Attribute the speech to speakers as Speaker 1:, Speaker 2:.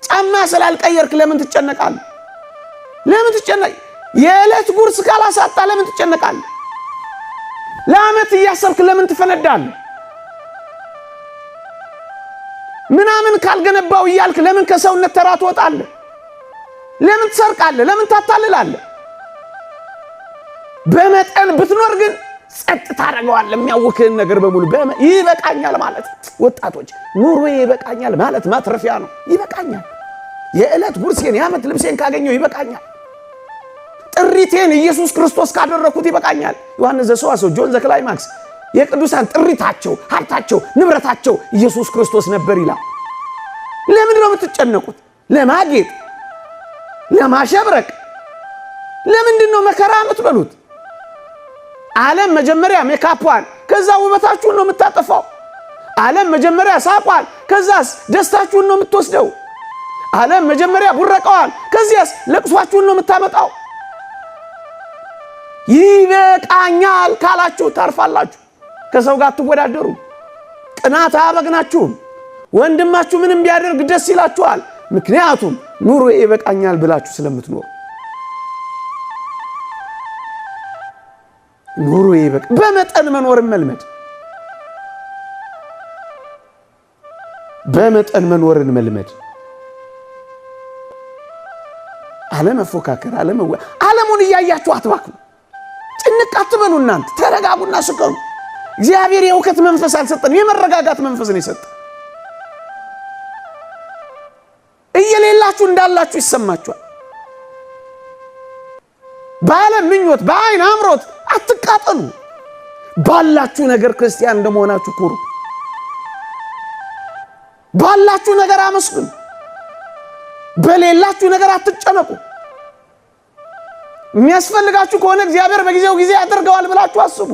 Speaker 1: ጫማ ስላልቀየርክ ለምን ትጨነቃለህ? ለምን ትጨነቅ? የዕለት ጉርስ ካላሳጣ ለምን ትጨነቃለህ? ለዓመት እያሰብክ ለምን ትፈነዳለህ? ምናምን ካልገነባው እያልክ ለምን ከሰውነት ተራ ትወጣለህ? ለምን ትሰርቃለህ? ለምን ታታልላለህ? በመጠን ብትኖር ግን ጸጥ ታደርገዋለህ። የሚያውክህን ነገር በሙሉ ይበቃኛል ማለት ወጣቶች ኑሮዬ ይበቃኛል ማለት ማትረፊያ ነው። ይበቃኛል፣ የዕለት ጉርሴን የዓመት ልብሴን ካገኘው ይበቃኛል፣ ጥሪቴን ኢየሱስ ክርስቶስ ካደረኩት ይበቃኛል። ዮሐንስ ዘሰዋስው ጆን ዘክላይማክስ የቅዱሳን ጥሪታቸው ሀብታቸው ንብረታቸው ኢየሱስ ክርስቶስ ነበር ይላል። ለምንድን ነው የምትጨነቁት? ለማጌጥ ለማሸብረቅ። ለምንድን ነው መከራ የምትበሉት? ዓለም መጀመሪያ ሜካፕዋን ከዛ ውበታችሁን ነው የምታጠፋው። ዓለም መጀመሪያ ሳቋን ከዛስ ደስታችሁን ነው የምትወስደው። ዓለም መጀመሪያ ቡረቃዋን ከዚያስ ለቅሷችሁን ነው የምታመጣው። ይበቃኛል ካላችሁ ታርፋላችሁ። ከሰው ጋር ትወዳደሩ። ቅናት አያበግናችሁም። ወንድማችሁ ምንም ቢያደርግ ደስ ይላችኋል። ምክንያቱም ኑሮ ይበቃኛል ብላችሁ ስለምትኖሩ። ኑሮ ይበቃ በመጠን መኖርን መልመድ። በመጠን መኖርን መልመድ። አለመፎካከር፣ ዓለሙን እያያችሁ አትባክኑ። ጭንቅ አትበሉ። እናንተ ተረጋጉና ስከኑ። እግዚአብሔር የእውቀት መንፈስ አልሰጠን፣ የመረጋጋት መንፈስ ነው የሰጠን። እየሌላችሁ እንዳላችሁ ይሰማችኋል። በዓለም ምኞት በአይን አምሮት አትቃጠሉ። ባላችሁ ነገር ክርስቲያን እንደመሆናችሁ ኩሩ። ባላችሁ ነገር አመስግኑ። በሌላችሁ ነገር አትጨነቁ። የሚያስፈልጋችሁ ከሆነ እግዚአብሔር በጊዜው ጊዜ ያደርገዋል ብላችሁ አስቡ።